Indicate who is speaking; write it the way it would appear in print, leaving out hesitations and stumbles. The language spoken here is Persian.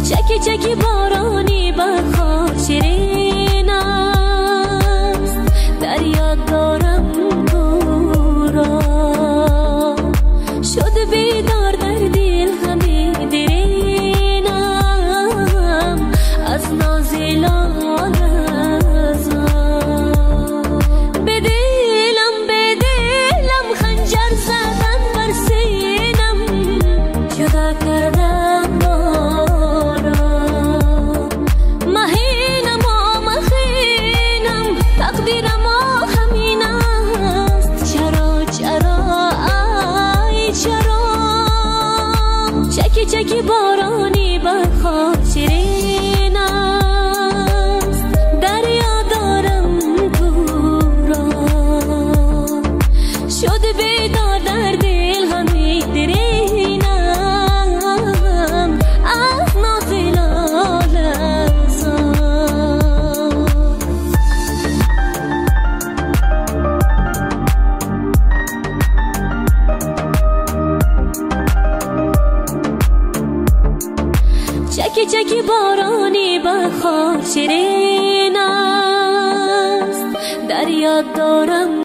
Speaker 1: چکی چکی بارانی بخواه شیرین است، در یاد دارم تو را. شد بیدار در دل همه دیرینم از ناز لالزار. به دلم خنجر زدن بر سینم، جدا کردم ما را. مهینم و مخینم، تقدیرم و همین است. چرا ای چرا چکی چکی بارانی بخواه شیرین است، در یاد دارم تو را. شد بیدار در دل همه دیرینم از ناز لالزار. چکی چکی بارانی بخواه شیرین است، در یاد دارم